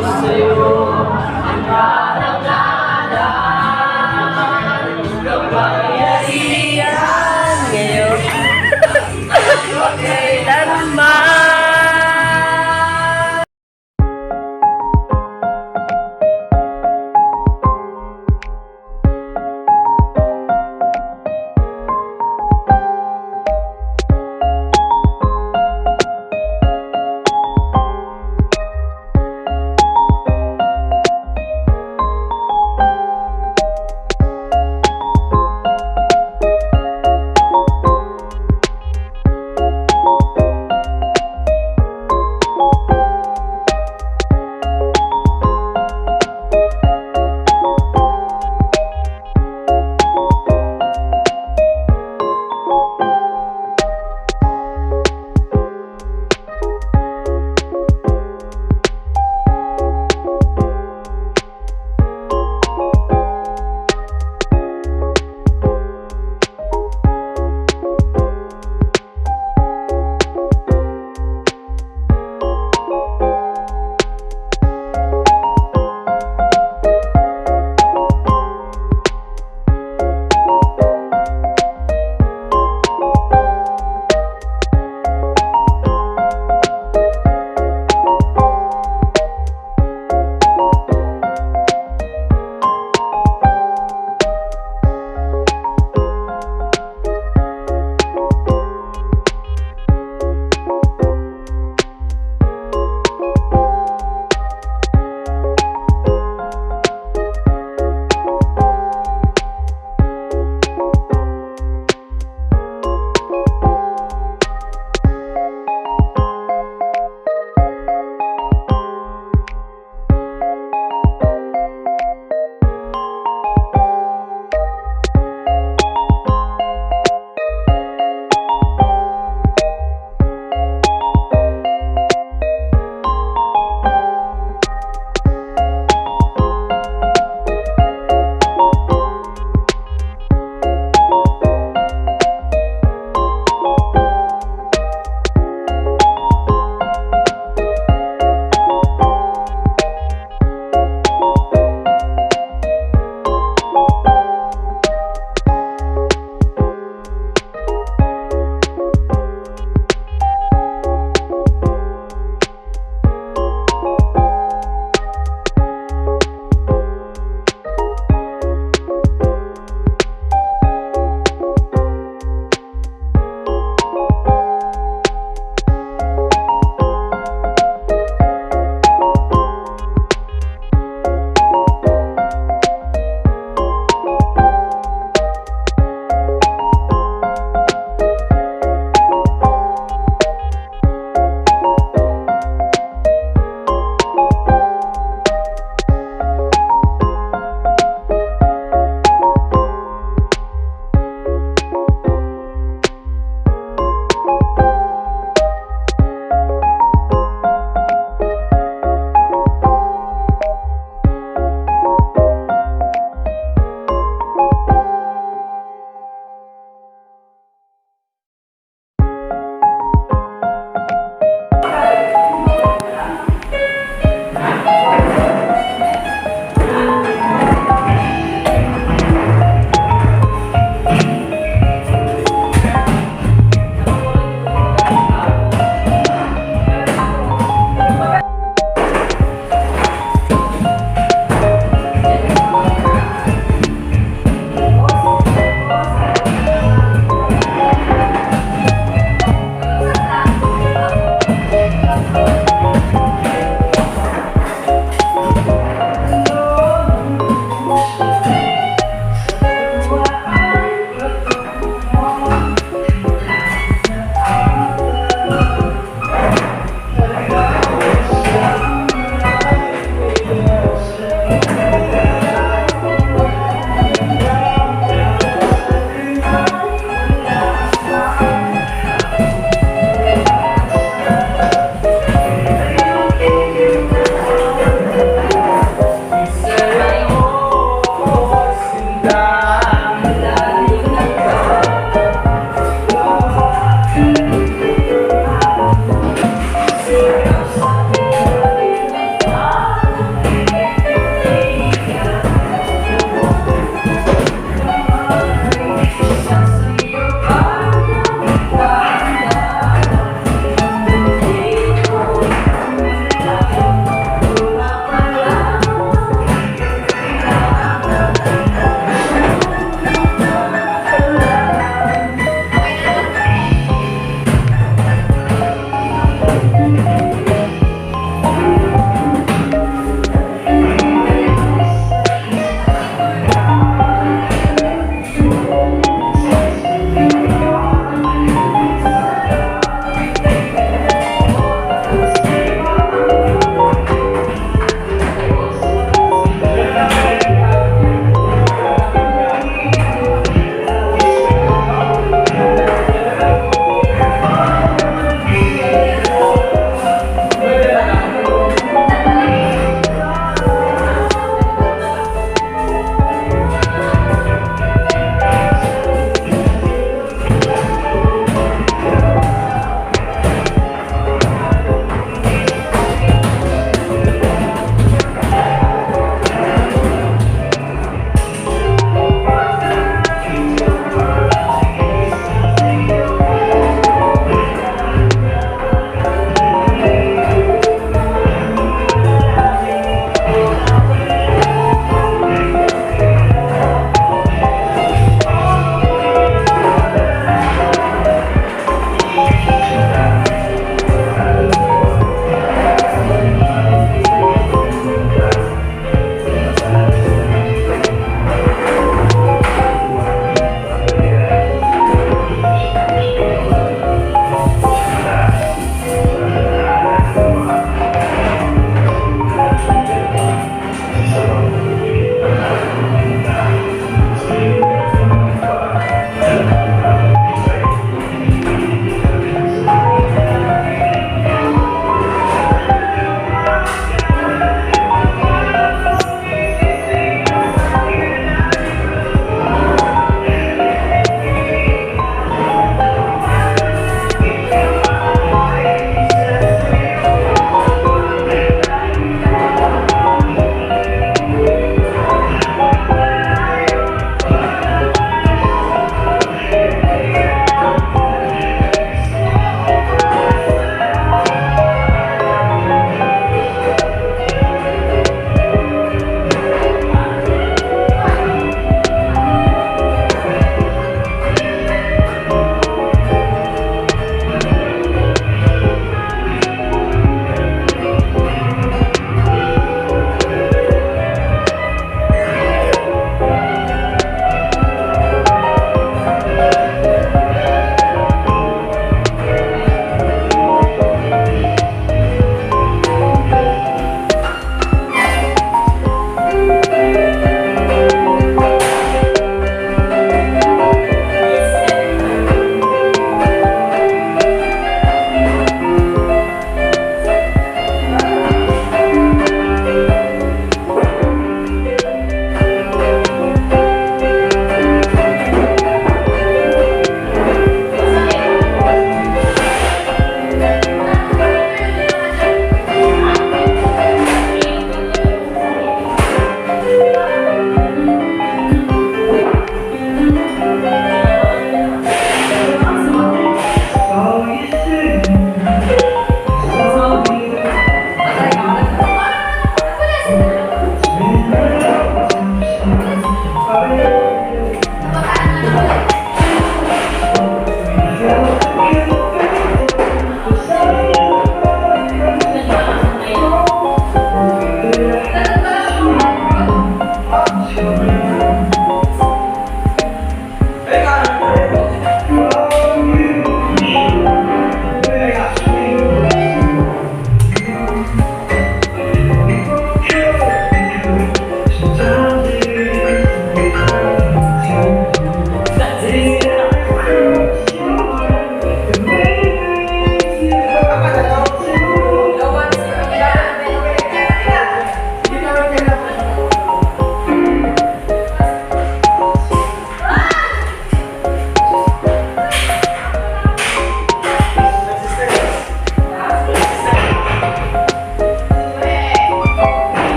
sa'yo ang karangalan, kapangyarihan ngayon. Kailanman.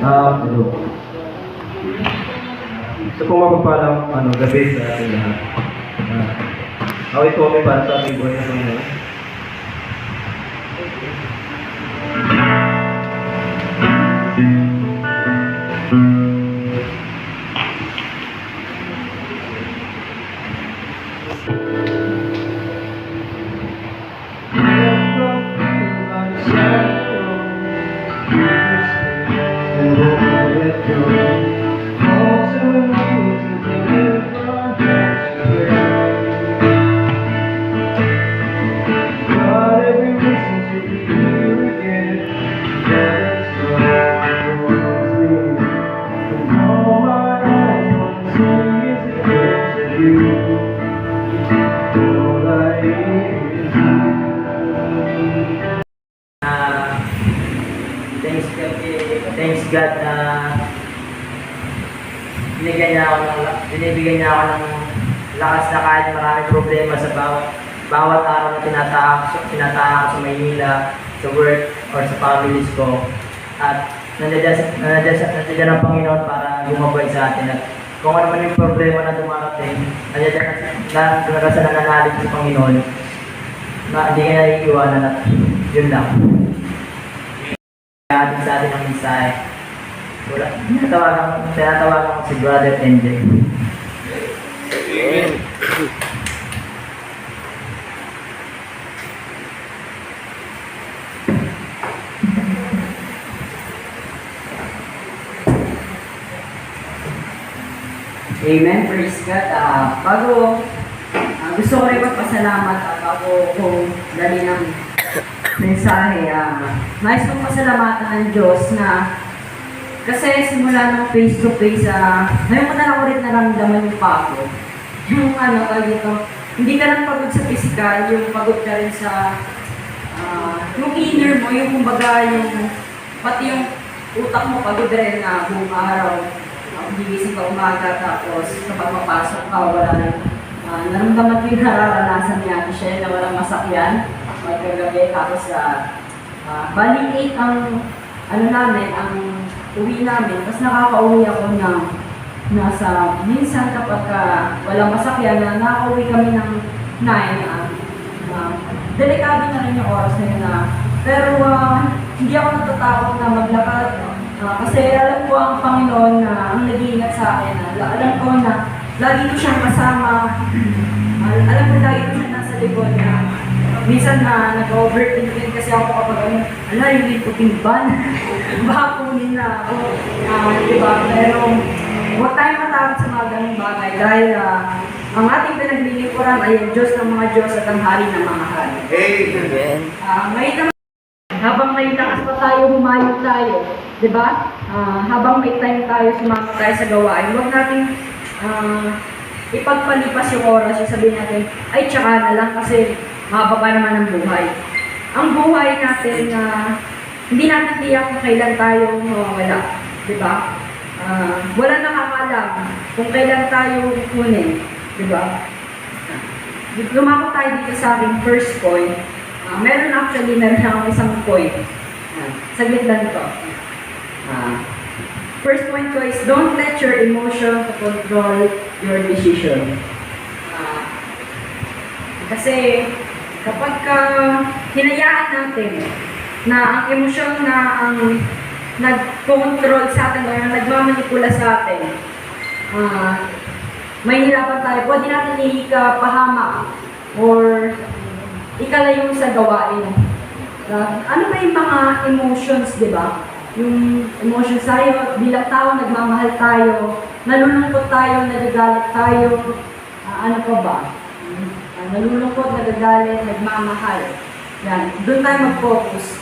Hello. Sa pong mapagpalang gabi sa ating lahat. Awit po kami para sa ating buhay na Panginoon. Thanks God na binibigyan niya ako ng lakas na kahit maraming problema sa bawat araw na tinatahak ko sa Maynila, sa work, or sa families ko. At nandiyan ang Panginoon para gumabay sa atin. At kung ano man yung problema na dumarating, nandiyan na sa nananalig sa Panginoon na hindi ka naiiwanan at yun lang. Atin sa atin ang mensahe. Tinatawagan ko si Brother NJ. Amen. Amen, praise God. Gusto ko rin magpasalamat bago ko dali ng mensahe. Nais kong pasalamatan ng Diyos na kasi simula ng face to face, ngayon ko na lang ulit naramdaman yung pagod. Yung dito, hindi ka lang pagod sa physical, yung pagod ka rin sa yung inner mo, yung kumbaga yung pati yung utak mo pagod rin na buong araw. Gigising ka umaga tapos kapag mapasok ka, wala nang naramdaman ko yung nararanasan niya siya na walang masakyan magkagabi. Tapos bali 8 ang namin, ang uwi namin. Tapos nakaka-uwi ako ng minsan kapag walang masakyan na nakaka-uwi kami ng 9. Delikado na rin yung oras na yun pero hindi ako natatakot na maglakad. Kasi alam ko ang Panginoon na ang nag-iingat sa akin. Alam ko na lagi ko siyang kasama. Alam ko lagi ko siya nasa likod na minsan nag-overthink din kasi ako kapag yung puting ban. Baka kunin na ako. Diba? Pero huwag tayong matakot sa mga ganong bagay dahil ang ating pinaglilingkuran ay ang Diyos ng mga Diyos at ang Hari ng mga Hari. Amen. Ngayon naman, habang may lakas pa tayo, humayo tayo. Diba? Habang may time tayo, sumama tayo sa gawain, huwag natin ipagpalipas yung oras, yung sabihin natin, ay tsaka na lang kasi mahaba pa naman ang buhay. Ang buhay natin, hindi natin tiyak kung kailan tayo mawawala. Diba? Wala nakakalam kung kailan tayo kunin. Diba? Lumako tayo dito sa ating first point. Meron akong isang point. Saglit lang ito. First point ko is, don't let your emotion control your decision. Kasi kapag hinayaan natin na ang emosyon na ang nag-control sa atin o nagmamanipula sa atin, may hirapan tayo. Pwede natin ikapahamak or ikalayo sa gawain. Ano ba yung mga emotions, di ba? Yung emotions tayo, bilang tao, nagmamahal tayo, nalulungkot tayo, nagagalit tayo, ano pa ba? Nalulungkot, nagagalit, nagmamahal. Yan, doon tayo mag-focus.